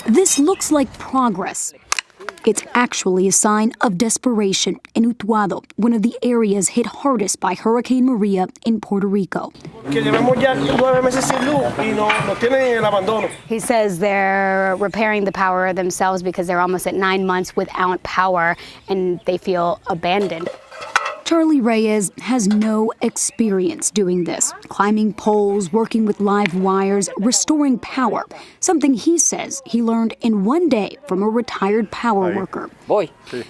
This looks like progress. It's actually a sign of desperation in Utuado, one of the areas hit hardest by Hurricane Maria in Puerto Rico. He says they're repairing the power themselves because they're almost at 9 months without power and they feel abandoned. Charlie Reyes has no experience doing this, climbing poles, working with live wires, restoring power, something he says he learned in one day from a retired power worker.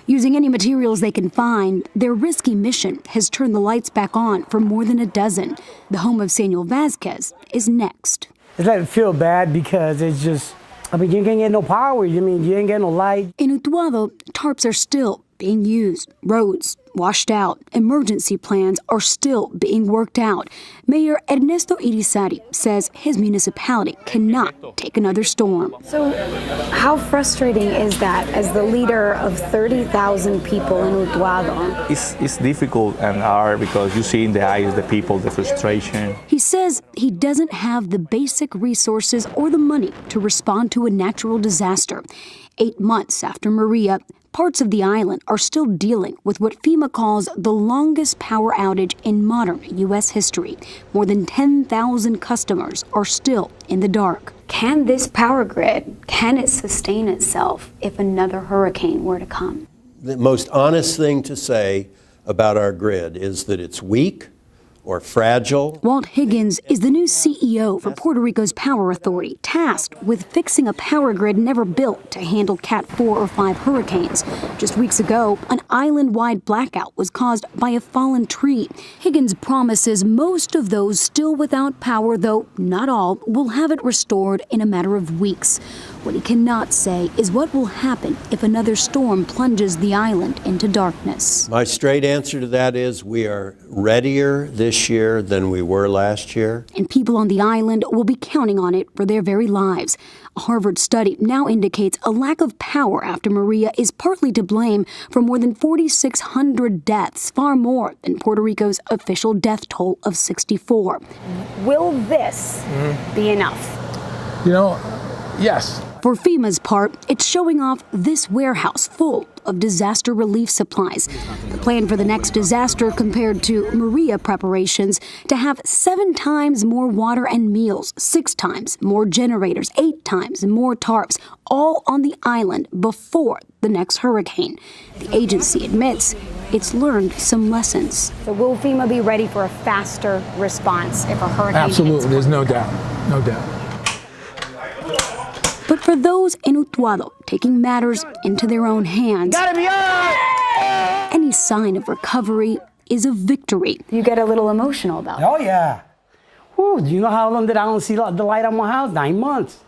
Using any materials they can find, their risky mission has turned the lights back on for more than a dozen. The home of Samuel Vasquez is next. It's like I feel bad because it's just, you can't get no power. You ain't get no light. In Utuado, tarps are still being used, roads washed out, emergency plans are still being worked out. Mayor Ernesto Irizarry says his municipality cannot take another storm. So how frustrating is that as the leader of 30,000 people in Utuado? It's difficult and hard because you see in the eyes the people, the frustration. He says he doesn't have the basic resources or the money to respond to a natural disaster. 8 months after Maria, parts of the island are still dealing with what FEMA calls the longest power outage in modern U.S. history. More than 10,000 customers are still in the dark. Can this power grid, can it sustain itself if another hurricane were to come? The most honest thing to say about our grid is that it's weak or fragile. Walt Higgins is the new CEO for Puerto Rico's Power Authority, tasked with fixing a power grid never built to handle Cat 4 or 5 hurricanes. Just weeks ago, an island-wide blackout was caused by a fallen tree. Higgins promises most of those still without power, though not all, will have it restored in a matter of weeks. What he cannot say is what will happen if another storm plunges the island into darkness. My straight answer to that is we are readier this year than we were last year. And people on the island will be counting on it for their very lives. A Harvard study now indicates a lack of power after Maria is partly to blame for more than 4,600 deaths, far more than Puerto Rico's official death toll of 64. Will this be enough? Yes. For FEMA's part, it's showing off this warehouse full of disaster relief supplies. The plan for the next disaster compared to Maria preparations to have 7 times more water and meals, 6 times more generators, 8 times more tarps, all on the island before the next hurricane. The agency admits it's learned some lessons. So will FEMA be ready for a faster response if a hurricane hits? Absolutely, there's no doubt, no doubt. But for those in Utuado taking matters into their own hands, any sign of recovery is a victory. You get a little emotional about it. Oh, yeah. Whew, do you know how long did I don't see the light on my house? 9 months.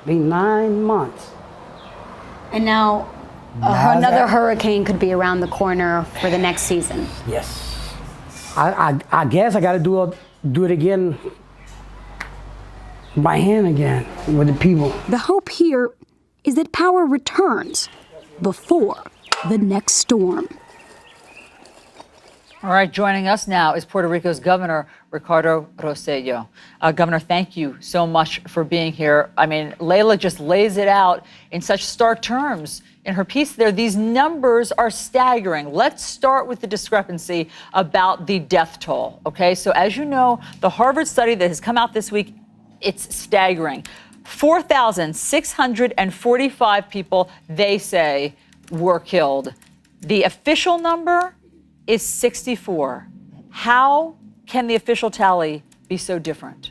9 months. And now another hurricane could be around the corner for the next season. Yes. I guess I got to do it again by hand again with the people. The hope here is that power returns before the next storm. All right, joining us now is Puerto Rico's Governor, Ricardo Rosselló. Governor, thank you so much for being here. I mean, Leila just lays it out in such stark terms in her piece there. These numbers are staggering. Let's start with the discrepancy about the death toll, okay? So as you know, the Harvard study that has come out this week, it's staggering. 4,645 people, they say, were killed. The official number is 64. How can the official tally be so different?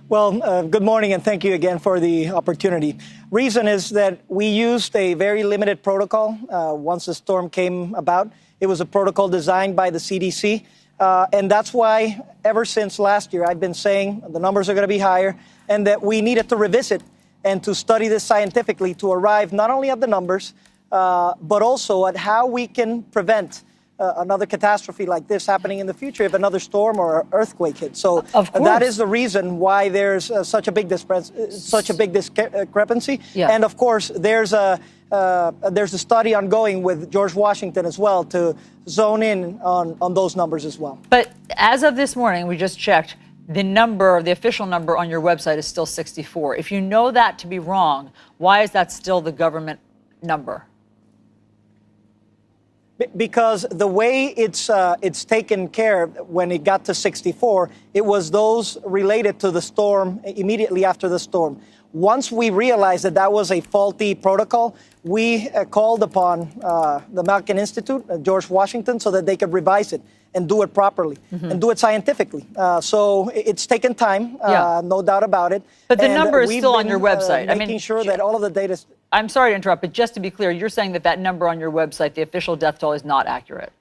Well, good morning, and thank you again for the opportunity. Reason is that we used a very limited protocol once the storm came about. It was a protocol designed by the CDC. And that's why, ever since last year, I've been saying the numbers are going to be higher and that we needed to revisit and to study this scientifically to arrive not only at the numbers, but also at how we can prevent another catastrophe like this happening in the future if another storm or earthquake hits. So that is the reason why there's such a big discrepancy. Yeah. And of course, there's a study ongoing with George Washington as well to zone in on those numbers as well. But as of this morning, we just checked, the official number on your website is still 64. If you know that to be wrong, why is that still the government number? Because the way it's taken care of when it got to 64, it was those related to the storm immediately after the storm. Once we realized that that was a faulty protocol, we called upon the Malkin Institute, George Washington, so that they could revise it and do it properly and do it scientifically. So it's taken time, no doubt about it. But the number is still on your website. Making sure that all of the data. I'm sorry to interrupt, but just to be clear, you're saying that that number on your website, the official death toll, is not accurate.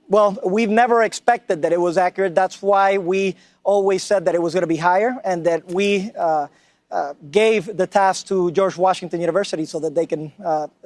Well, we've never expected that it was accurate. That's why we always said that it was going to be higher, and that we gave the task to George Washington University so that they can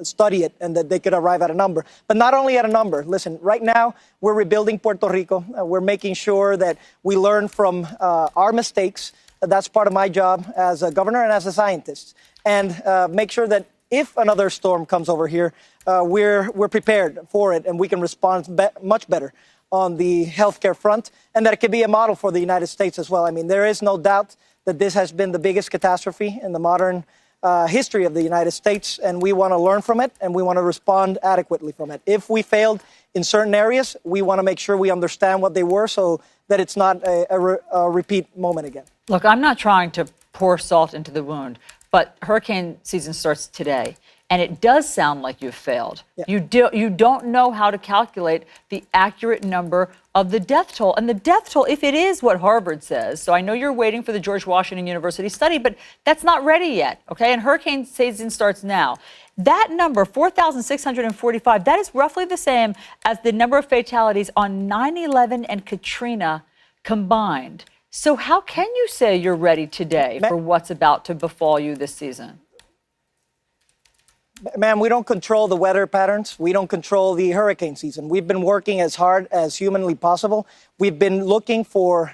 study it and that they could arrive at a number. But not only at a number. Listen, right now we're rebuilding Puerto Rico. We're making sure that we learn from our mistakes. That's part of my job as a governor and as a scientist. And make sure that if another storm comes over here, we're prepared for it and we can respond much better on the healthcare front, and that it could be a model for the United States as well. I mean, there is no doubt that this has been the biggest catastrophe in the modern history of the United States, and we want to learn from it and we want to respond adequately from it. If we failed in certain areas, we want to make sure we understand what they were so that it's not a repeat moment again. Look, I'm not trying to pour salt into the wound, but hurricane season starts today, and it does sound like you've failed. Yeah. You don't know how to calculate the accurate number of the death toll. And the death toll, if it is what Harvard says, so I know you're waiting for the George Washington University study, but that's not ready yet, okay? And hurricane season starts now. That number, 4,645, that is roughly the same as the number of fatalities on 9/11 and Katrina combined. So how can you say you're ready today for what's about to befall you this season? Ma'am, we don't control the weather patterns. We don't control the hurricane season. We've been working as hard as humanly possible. We've been looking for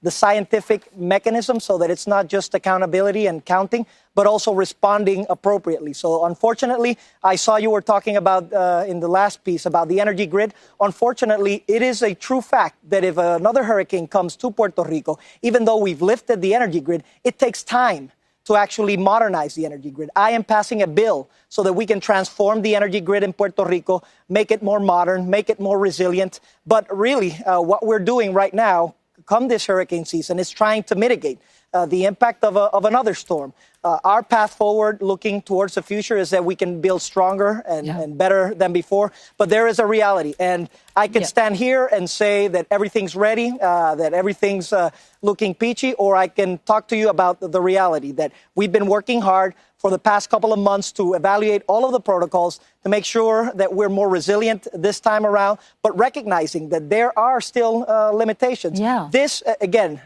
the scientific mechanism so that it's not just accountability and counting, but also responding appropriately. So unfortunately, I saw you were talking about in the last piece about the energy grid. Unfortunately, it is a true fact that if another hurricane comes to Puerto Rico, even though we've lifted the energy grid, it takes time to actually modernize the energy grid. I am passing a bill so that we can transform the energy grid in Puerto Rico, make it more modern, make it more resilient. But really, what we're doing right now, come this hurricane season, is trying to mitigate the impact of another storm. Our path forward, looking towards the future, is that we can build stronger and better than before. But there is a reality. And I could stand here and say that everything's ready, that everything's looking peachy, or I can talk to you about the reality that we've been working hard for the past couple of months to evaluate all of the protocols to make sure that we're more resilient this time around, but recognizing that there are still limitations. Yeah. This, again,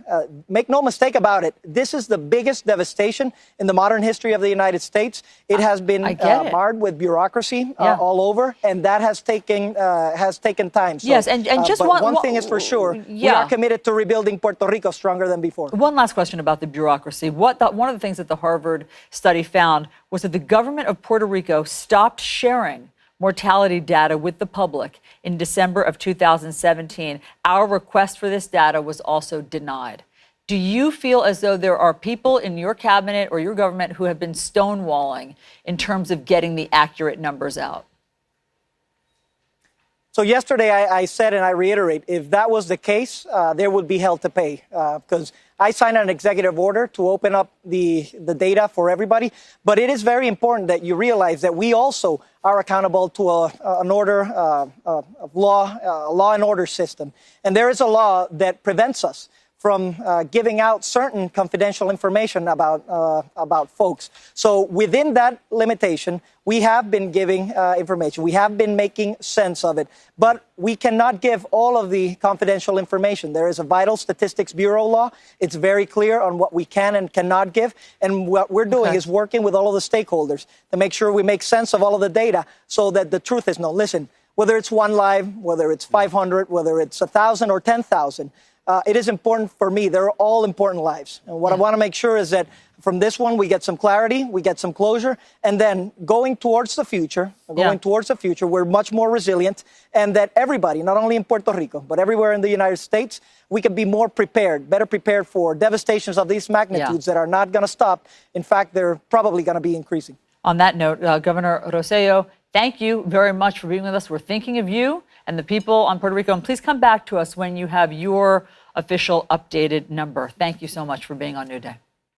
make no mistake about it, this is the biggest devastation in the modern history of the United States. It has been marred with bureaucracy all over, and that has taken time. So, yes, and just one thing is for sure, we are committed to rebuilding Puerto Rico stronger than before. One last question about the bureaucracy. One of the things that the Harvard study found was that the government of Puerto Rico stopped sharing mortality data with the public in December of 2017. Our request for this data was also denied. Do you feel as though there are people in your cabinet or your government who have been stonewalling in terms of getting the accurate numbers out? So yesterday I said, and I reiterate, if that was the case, there would be hell to pay, because I signed an executive order to open up the data for everybody. But it is very important that you realize that we also are accountable to an order of law, a law and order system. And there is a law that prevents us from giving out certain confidential information about folks. So within that limitation, we have been giving information. We have been making sense of it. But we cannot give all of the confidential information. There is a Vital Statistics Bureau law. It's very clear on what we can and cannot give. And what we're doing is working with all of the stakeholders to make sure we make sense of all of the data so that the truth is known. Listen, whether it's one life, whether it's 500, whether it's 1,000 or 10,000, it is important for me. They're all important lives. And what I want to make sure is that from this one, we get some clarity, we get some closure, and then going towards the future, we're much more resilient, and that everybody, not only in Puerto Rico, but everywhere in the United States, we can be more prepared, better prepared for devastations of these magnitudes that are not going to stop. In fact, they're probably going to be increasing. On that note, Governor Rosselló, thank you very much for being with us. We're thinking of you and the people on Puerto Rico, and please come back to us when you have your official updated number. Thank you so much for being on New Day.